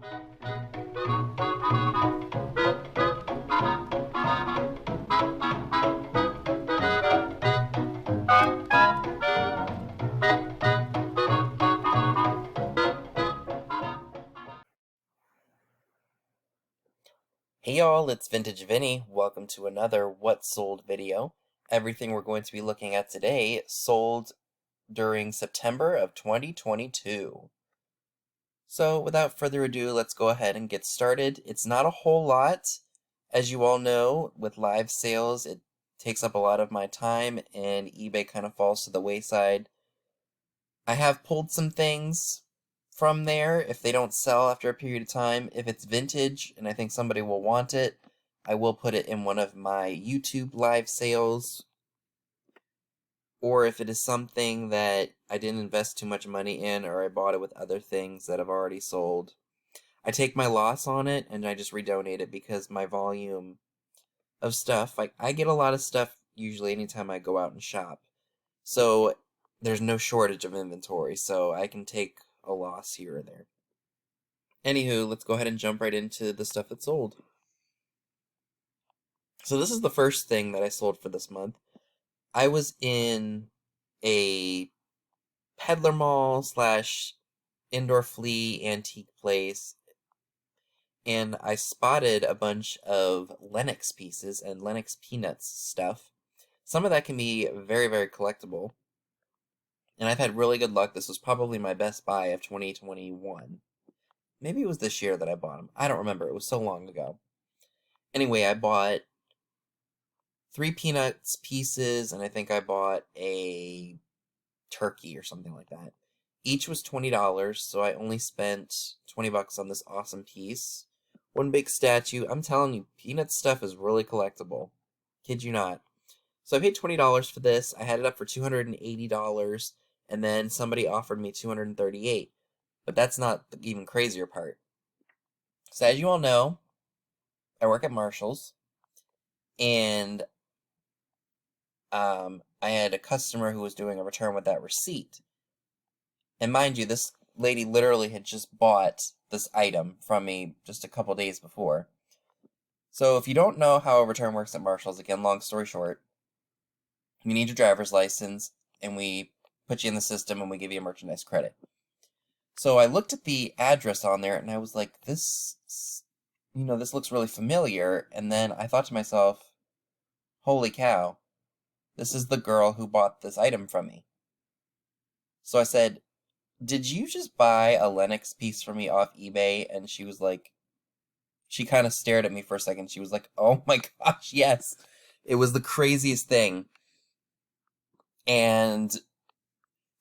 Hey y'all, it's Vintage Vinny. Welcome to another What Sold video. Everything we're going to be looking at today sold during September of 2022. So without further ado, let's go ahead and get started. It's not a whole lot. As you all know, with live sales, it takes up a lot of my time and eBay kind of falls to the wayside. I have pulled some things from there if they don't sell after a period of time. If it's vintage and I think somebody will want it, I will put it in one of my YouTube live sales. Or if it is something that I didn't invest too much money in or I bought it with other things that have already sold, I take my loss on it and I just redonate it because my volume of stuff, like I get a lot of stuff usually anytime I go out and shop. So there's no shortage of inventory, so I can take a loss here or there. Anywho, let's go ahead and jump right into the stuff that sold. So this is the first thing that I sold for this month. I was in a peddler mall slash indoor flea antique place, and I spotted a bunch of Lennox pieces and Lennox Peanuts stuff. Some of that can be very, very collectible. And I've had really good luck. This was probably my best buy of 2021. Maybe it was this year that I bought them. I don't remember. It was so long ago. Anyway, I bought 3 Peanuts pieces, and I think I bought a turkey or something like that. Each was $20, so I only spent 20 bucks on this awesome piece. One big statue. I'm telling you, Peanut stuff is really collectible. Kid you not. So I paid $20 for this. I had it up for $280, and then somebody offered me $238. But that's not the even crazier part. So as you all know, I work at Marshall's, and I had a customer who was doing a return with that receipt. And mind you, this lady literally had just bought this item from me just a couple days before. So if you don't know how a return works at Marshall's, again, long story short, you need your driver's license, and we put you in the system, and we give you a merchandise credit. So I looked at the address on there, and I was like, this looks really familiar. And then I thought to myself, holy cow, this is the girl who bought this item from me. So I said, did you just buy a Lennox piece for me off eBay? And she was like, she kind of stared at me for a second. She was like, oh my gosh, yes. It was the craziest thing. And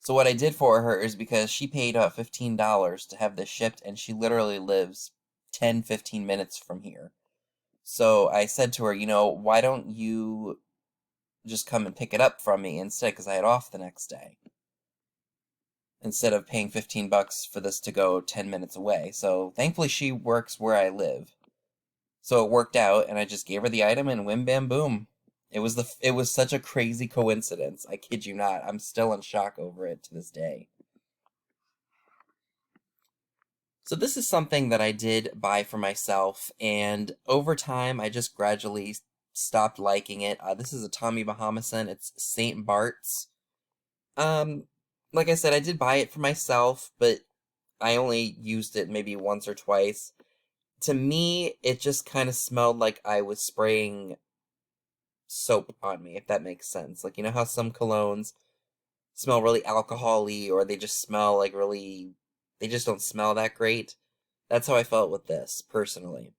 so what I did for her is because she paid about $15 to have this shipped, and she literally lives 10-15 minutes from here. So I said to her, why don't you just come and pick it up from me instead, because I had off the next day, instead of paying 15 bucks for this to go 10 minutes away. So thankfully she works where I live. So it worked out, and I just gave her the item, and whim bam boom. It was such a crazy coincidence. I kid you not. I'm still in shock over it to this day. So this is something that I did buy for myself, and over time I just gradually stopped liking it. This is a Tommy Bahama scent. It's St. Barts. Like I said, I did buy it for myself, but I only used it maybe once or twice. To me, it just kind of smelled like I was spraying soap on me, if that makes sense. Like, you know how some colognes smell really alcohol-y, or they just smell like they just don't smell that great? That's how I felt with this, personally.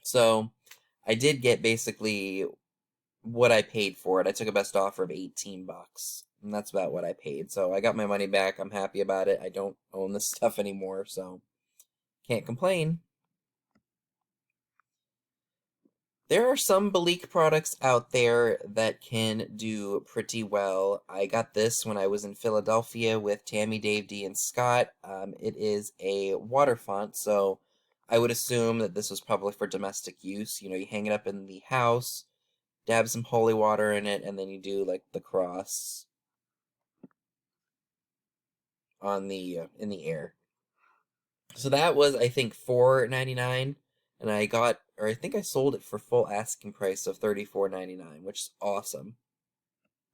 So, I did get basically what I paid for it. I took a best offer of 18 bucks, and that's about what I paid. So, I got my money back. I'm happy about it. I don't own this stuff anymore, so can't complain. There are some Bleak products out there that can do pretty well. I got this when I was in Philadelphia with Tammy, Dave, D, and Scott. It is a water font, so I would assume that this was probably for domestic use. You hang it up in the house, dab some holy water in it, and then you do like the cross on the in the air. So that was, I think, $4.99, and I got, or I think I sold it for full asking price of $34.99, which is awesome.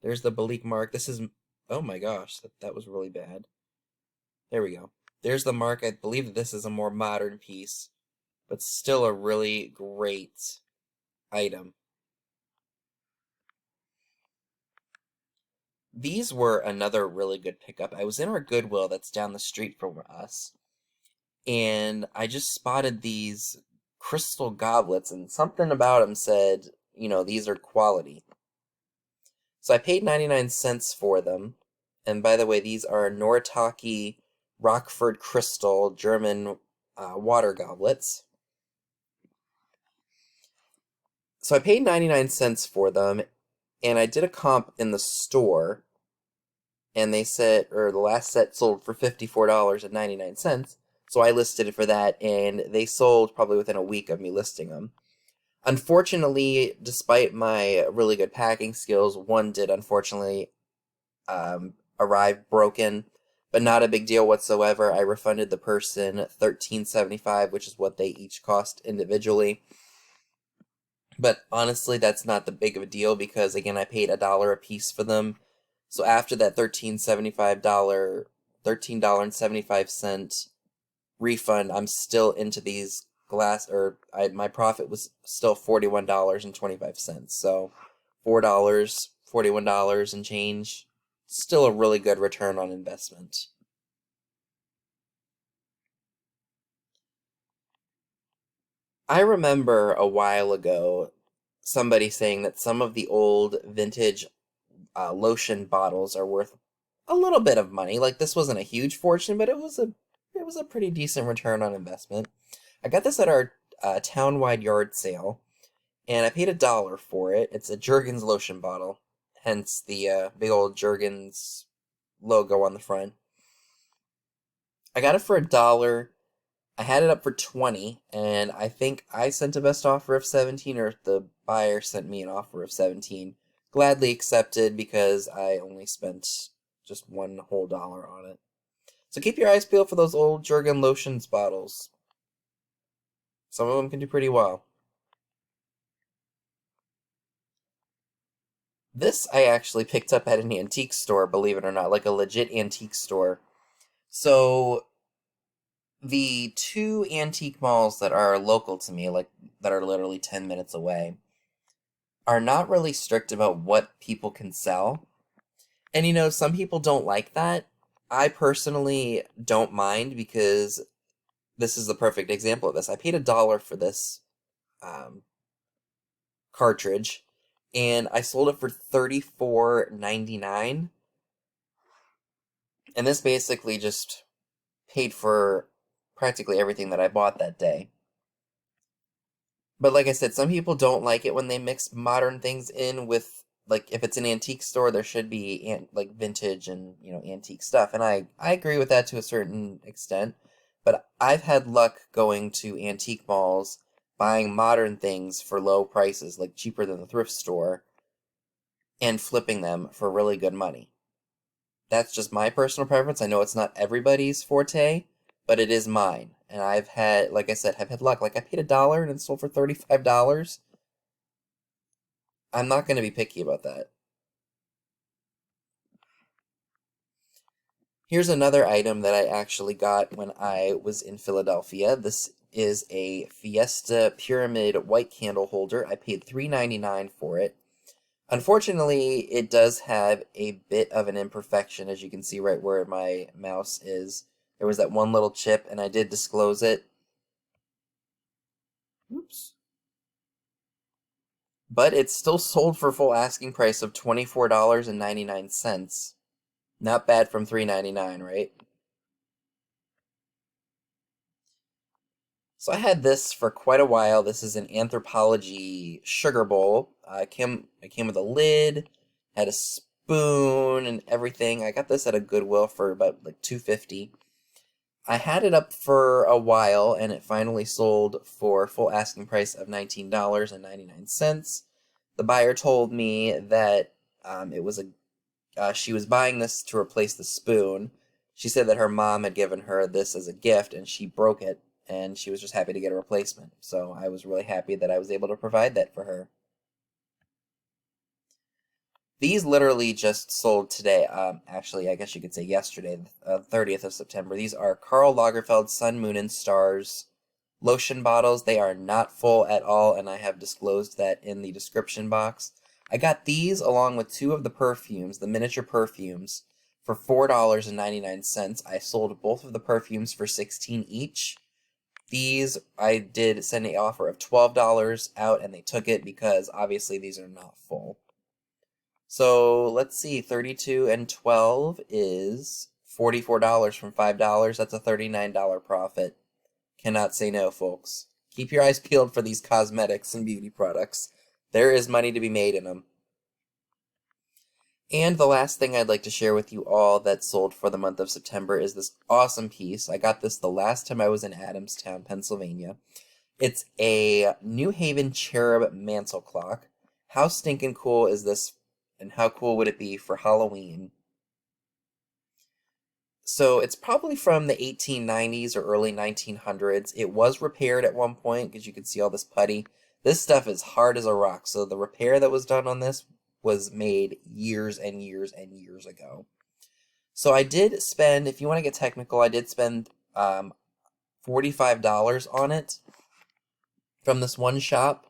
There's the Bleak Mark. This is, oh my gosh, that was really bad. There we go. There's the Mark. I believe that this is a more modern piece, but still a really great item. These were another really good pickup. I was in our Goodwill that's down the street from us, and I just spotted these crystal goblets, and something about them said, these are quality. So I paid 99 cents for them. And by the way, these are Noritake Rockford Crystal German water goblets. So I paid 99 cents for them, and I did a comp in the store, and they said, or the last set sold for $54.99. So I listed it for that, and they sold probably within a week of me listing them. Unfortunately, despite my really good packing skills, one did unfortunately arrive broken, but not a big deal whatsoever. I refunded the person $13.75, which is what they each cost individually. But honestly, that's not the big of a deal because again, I paid $1 a piece for them. So after that $13.75 refund, I'm still into these glass, or my profit was still $41.25. So $4, $41 and change. Still a really good return on investment. I remember a while ago somebody saying that some of the old vintage lotion bottles are worth a little bit of money. Like this wasn't a huge fortune, but it was a pretty decent return on investment. I got this at our town-wide yard sale, and I paid $1 for it. It's a Jergens lotion bottle, hence the big old Jergens logo on the front. I got it for $1. I had it up for 20, and I think I sent a best offer of 17, or the buyer sent me an offer of 17. Gladly accepted because I only spent just one whole dollar on it. So keep your eyes peeled for those old Jergens lotions bottles. Some of them can do pretty well. This I actually picked up at an antique store, believe it or not, like a legit antique store. So the two antique malls that are local to me, like that are literally 10 minutes away, are not really strict about what people can sell. And some people don't like that. I personally don't mind because this is the perfect example of this. I paid $1 for this um, cartridge, and I sold it for $34.99. And this basically just paid for practically everything that I bought that day. But like I said, some people don't like it when they mix modern things in with, like, if it's an antique store, there should be like vintage and antique stuff, and I agree with that to a certain extent. But I've had luck going to antique malls, buying modern things for low prices, like cheaper than the thrift store, and flipping them for really good money. That's just my personal preference. I know it's not everybody's forte, but it is mine. And I've had, like I said, have had luck. Like I paid $1 and it sold for $35. I'm not going to be picky about that. Here's another item that I actually got when I was in Philadelphia. This is a Fiesta Pyramid white candle holder. I paid $3.99 for it. Unfortunately, it does have a bit of an imperfection, as you can see right where my mouse is. There was that one little chip, and I did disclose it. Oops. But it's still sold for full asking price of $24.99. Not bad from $3.99, right? So I had this for quite a while. This is an Anthropology sugar bowl. It came with a lid, had a spoon and everything. I got this at a Goodwill for about like $2.50. I had it up for a while and it finally sold for full asking price of $19.99. The buyer told me that it was she was buying this to replace the spoon. She said that her mom had given her this as a gift and she broke it, and she was just happy to get a replacement. So I was really happy that I was able to provide that for her. These literally just sold today. Actually, I guess you could say yesterday, 30th of September. These are Karl Lagerfeld Sun, Moon, and Stars lotion bottles. They are not full at all, and I have disclosed that in the description box. I got these along with two of the perfumes, the miniature perfumes, for $4.99. I sold both of the perfumes for $16 each. These, I did send an offer of $12 out, and they took it because obviously these are not full. So let's see, 32 and 12 is $44 from $5. That's a $39 profit. Cannot say no, folks. Keep your eyes peeled for these cosmetics and beauty products. There is money to be made in them. And the last thing I'd like to share with you all that sold for the month of September is this awesome piece. I got this the last time I was in Adamstown, Pennsylvania. It's a New Haven cherub mantel clock. How stinking cool is this? And how cool would it be for Halloween? So it's probably from the 1890s or early 1900s. It was repaired at one point because you can see all this putty. This stuff is hard as a rock. So the repair that was done on this was made years and years and years ago. So I did spend, if you want to get technical, I did spend $45 on it from this one shop.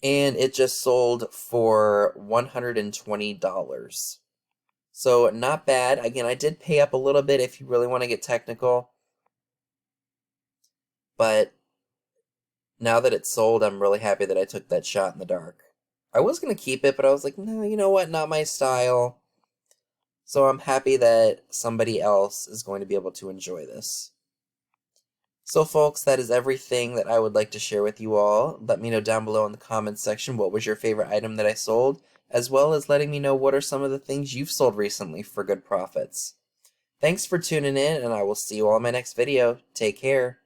And it just sold for $120. So not bad. Again, I did pay up a little bit if you really want to get technical. But now that it's sold, I'm really happy that I took that shot in the dark. I was going to keep it, but I was like, no, you know what? Not my style. So I'm happy that somebody else is going to be able to enjoy this. So folks, that is everything that I would like to share with you all. Let me know down below in the comments section what was your favorite item that I sold, as well as letting me know what are some of the things you've sold recently for good profits. Thanks for tuning in, and I will see you all in my next video. Take care.